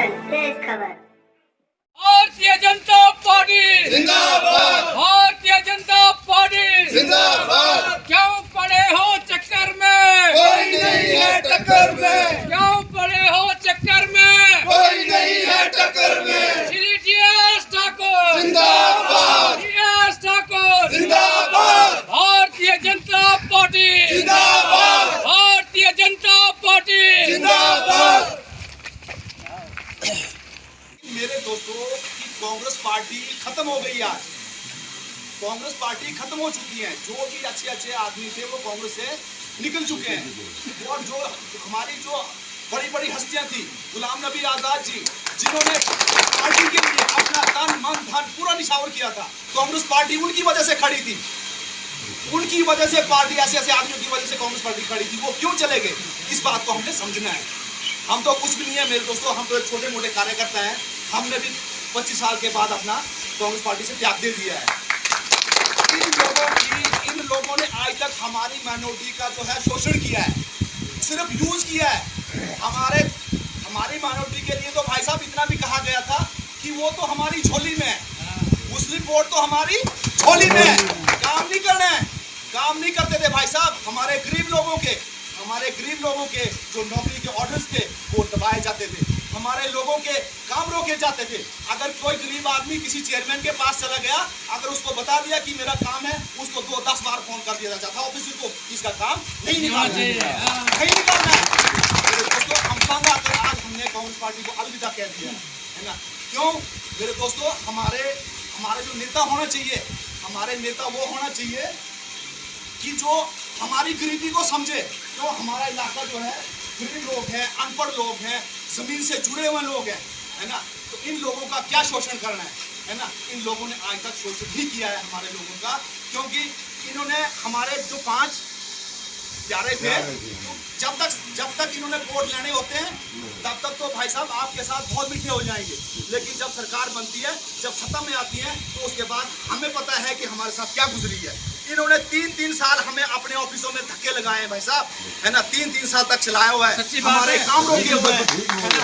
Nation press खबर। Bharatiya Janata party जिंदाबाद, Bharatiya Janata party जिंदाबाद। क्यों पड़े हो चक्कर में? कोई नहीं है टक्कर में, क्यों पड़े हो चक्कर में? कोई नहीं है टक्कर में। श्री टी.एस. ठाकुर जिंदाबाद, टी.एस. ठाकुर जिंदाबाद, भारतीय जनता पार्टी जिंदाबाद, भारतीय जनता पार्टी जिंदाबाद। मेरे दोस्तों की कांग्रेस पार्टी खत्म हो गई। आज कांग्रेस पार्टी खत्म हो चुकी है। जो भी अच्छे अच्छे आदमी थे वो कांग्रेस से निकल चुके हैं। और जो हमारी जो बड़ी बड़ी हस्तियां थी, गुलाम नबी आजाद जी, जिन्होंने पार्टी के लिए अपना तन मन धन पूरा निछावर किया था, कांग्रेस पार्टी उनकी वजह से खड़ी थी। उनकी वजह से पार्टी, ऐसे ऐसे आदमियों की वजह से कांग्रेस पार्टी खड़ी थी। वो क्यों चले गए, इस बात को हमने समझना है। हम तो कुछ भी नहीं है मेरे दोस्तों, हम तो एक छोटे मोटे कार्यकर्ता हैं। हमने भी 25 साल के बाद अपना कांग्रेस पार्टी से त्याग दे दिया है। इन लोगों ने आज तक हमारी माइनॉरिटी का जो है शोषण किया है, सिर्फ यूज किया है। हमारी माइनॉरिटी के लिए तो भाई साहब इतना भी कहा गया था कि वो तो हमारी झोली में है, मुस्लिम वोट तो हमारी झोली में है। काम नहीं करना है, काम नहीं करते थे भाई साहब। हमारे गरीब लोगों के जो नौकरी के ऑर्डर्स थे वो दबाए जाते थे, हमारे लोगों के काम रोके जाते थे। अगर कोई गरीब आदमी किसी चेयरमैन के पास चला गया, अगर उसको बता दिया कि मेरा काम है, उसको 2-10 बार फोन कर दिया जाता था ऑफिसर को, इसका काम नहीं निकालना है। दोस्तों हम तंग आकर आज हमने कांग्रेस पार्टी को अलविदा कह दिया है ना। क्यों मेरे दोस्तों, हमारे जो नेता होना चाहिए, हमारे नेता वो होना चाहिए कि जो हमारी गरीबी को समझे। जो हमारा इलाका जो है गरीब लोग हैं, अनपढ़ लोग हैं, जमीन से जुड़े हुए लोग हैं, है ना। तो इन लोगों का क्या शोषण करना है ना। इन लोगों ने आज तक शोषण भी किया है हमारे लोगों का, क्योंकि इन्होंने हमारे जो 5 प्यारे थे, जब तक इन्होंने वोट लेने होते हैं तब तक तो भाई साहब आपके साथ बहुत मीठे हो जाएंगे। लेकिन जब सरकार बनती है, जब सत्ता में आती है, तो उसके बाद हमें पता है कि हमारे साथ क्या गुजरी है। इन्होंने 3-3 साल हमें अपने ऑफिसों में धक्के लगाए हैं भाई साहब, है ना। 3-3 साल तक चलाया हुआ है, हमारे काम रोके हुए हैं, है ना।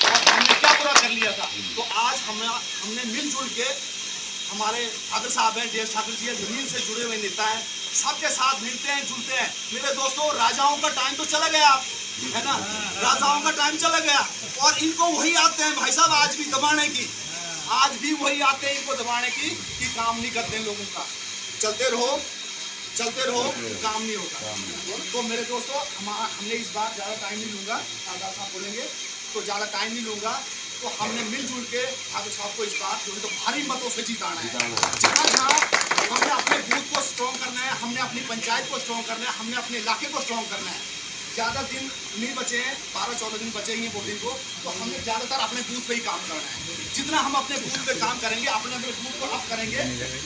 और हमने क्या बुरा कर लिया था। तो आज हमने मिलजुल के, हमारे फादर साहब हैं, टी.एस. ठाकुर जी, जमीन से जुड़े हुए नेता हैं, सबके साथ मिलते हैं, जुलते हैं। मेरे दोस्तों राजाओं का टाइम तो चला गया, है ना। राजाओं का टाइम चला गया और इनको वही आते हैं भाई साहब आज भी दबाने की। आज भी वही आते हैं इनको दबाने की कि काम नहीं करते हैं लोगों का। चलते रहो, काम नहीं होगा। तो मेरे दोस्तों हमने इस बार ज़्यादा टाइम नहीं लूँगा, आजाद साहब बोलेंगे तो ज़्यादा टाइम नहीं लूँगा। तो हमने मिलजुल के ठाकुर साहब को इस बार जो है तो भारी मतों से जिताना है। जहाँ हमने अपने बूथ को स्ट्रॉन्ग करना है, हमने अपनी पंचायत को स्ट्रॉन्ग करना है, हमने अपने इलाके को स्ट्रॉन्ग करना है। ज़्यादा दिन नहीं बचे हैं, 12-14 दिन बचे हैं वोटिंग को, तो हमने ज़्यादातर अपने बूथ पे ही काम करना है। जितना हम अपने बूथ पे काम करेंगे, अपने बूथ को अप करेंगे,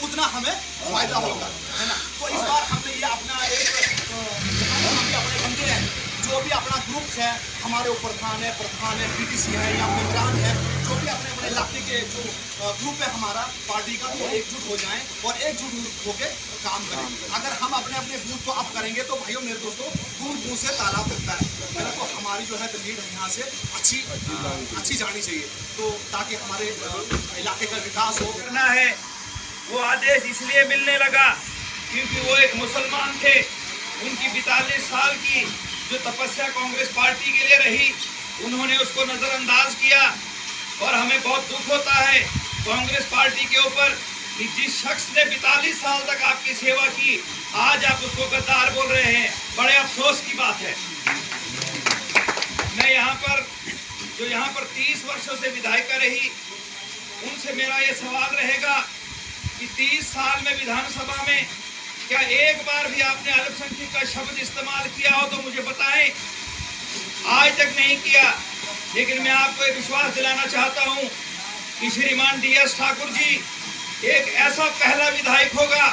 उतना हमें फायदा होगा, है ना। तो इस बार हमने ये अपना अपने बंदे हैं, जो भी अपना ग्रुप्स है, हमारे ऊपर प्रधान है, पीटीसी है या मेम्बरान है, जो भी अपने इलाके के जो ग्रुप है हमारा पार्टी का, वो एकजुट हो जाएं और एकजुट होकर काम करें। अगर हम अपने बूथ को अप करेंगे तो भाइयों मेरे दोस्तों दूर से तालाब लगता है ना। तो हमारी जो है लीड यहाँ से अच्छी जानी चाहिए, तो ताकि हमारे इलाके का विकास हो। करना है वो आदेश इसलिए मिलने लगा क्योंकि वो एक मुसलमान थे। उनकी 42 साल की जो तपस्या कांग्रेस पार्टी के लिए रही, उन्होंने उसको नजरअंदाज किया। और हमें बहुत दुख होता है कांग्रेस पार्टी के ऊपर कि जिस शख्स ने 42 साल तक आपकी सेवा की, आज आप उसको गद्दार बोल रहे हैं। बड़े अफसोस की बात है। मैं यहाँ पर 30 वर्षों से विधायिका रही, उनसे मेरा ये सवाल रहेगा कि 30 साल में विधानसभा में क्या एक बार भी आपने अल्पसंख्यक का शब्द इस्तेमाल किया हो तो मुझे बताएं। आज तक नहीं किया। लेकिन मैं आपको एक विश्वास दिलाना चाहता हूं कि श्रीमान टी.एस. ठाकुर जी एक ऐसा पहला विधायक होगा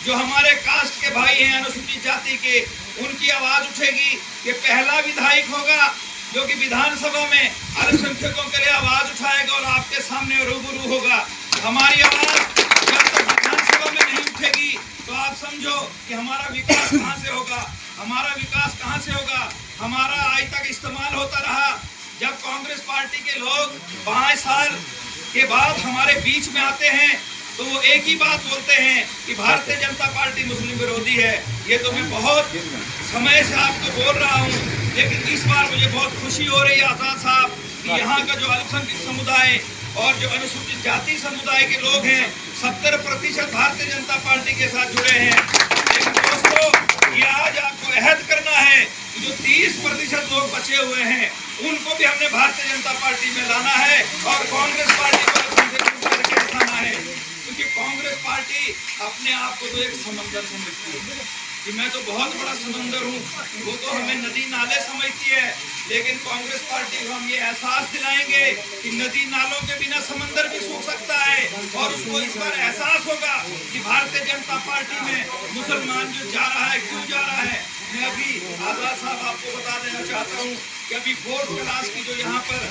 जो हमारे कास्ट के भाई हैं, अनुसूचित जाति के, उनकी आवाज उठेगी। ये पहला विधायक होगा जो कि विधानसभा में अल्पसंख्यकों के लिए आवाज उठाएगा और आपके सामने रूबरू होगा। हमारी आवाज जब तक विधानसभा में नहीं उठेगी तो आप समझो कि हमारा विकास कहाँ से होगा। हमारा विकास कहाँ से होगा। हमारा आज तक इस्तेमाल होता रहा जब कांग्रेस पार्टी के लोग 5 साल के बाद हमारे बीच में आते हैं तो वो एक ही बात बोलते हैं कि भारतीय जनता पार्टी मुस्लिम विरोधी है। ये तो मैं बहुत समय से आपको बोल रहा हूँ, लेकिन इस बार मुझे बहुत खुशी हो रही है आजाद साहब कि यहाँ का जो अल्पसंख्यक समुदाय और जो अनुसूचित जाति समुदाय के लोग हैं 70% भारतीय जनता पार्टी के साथ जुड़े हैं। लेकिन दोस्तों, ये आज आपको अहद करना है कि जो 30% लोग बचे हुए हैं उनको भी हमने भारतीय जनता पार्टी में लाना है और कांग्रेस पार्टी को करके दिखाना है। क्योंकि कांग्रेस पार्टी अपने आप को तो एक समंदर समझती है कि मैं तो बहुत बड़ा समंदर हूँ, वो तो हमें नदी नाले समझती है। लेकिन कांग्रेस पार्टी को हम ये एहसास दिलाएंगे कि नदी नालों के बिना समंदर भी सूख सकता है और उसको इस बार एहसास होगा कि भारतीय जनता पार्टी में मुसलमान जो जा रहा है क्यों जा रहा है। मैं अभी आजाद साहब आपको बता देना चाहता हूँ कि अभी 4th क्लास की जो यहाँ पर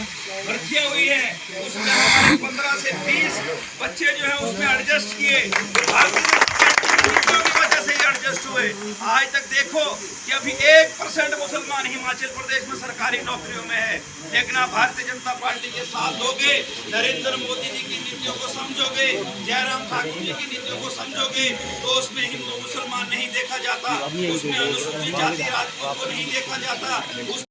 भर्तियाँ हुई है उसमें हमारे 15 से 20 बच्चे जो है उसमें एडजस्ट किए, भारतीय की वजह से एडजस्ट हुए। आज तक देखो कि अभी 1% मुसलमान हिमाचल प्रदेश में सरकारी नौकरियों में है। लेकिन आप भारतीय जनता पार्टी के साथ दोगे, नरेंद्र मोदी जी की नीतियों को समझोगे, जयराम ठाकुर जी की नीतियों को समझोगे तो उसमें हिंदू मुसलमान नहीं देखा जाता, उसमें अनुसूचित जाति राजपूत को नहीं देखा जाता।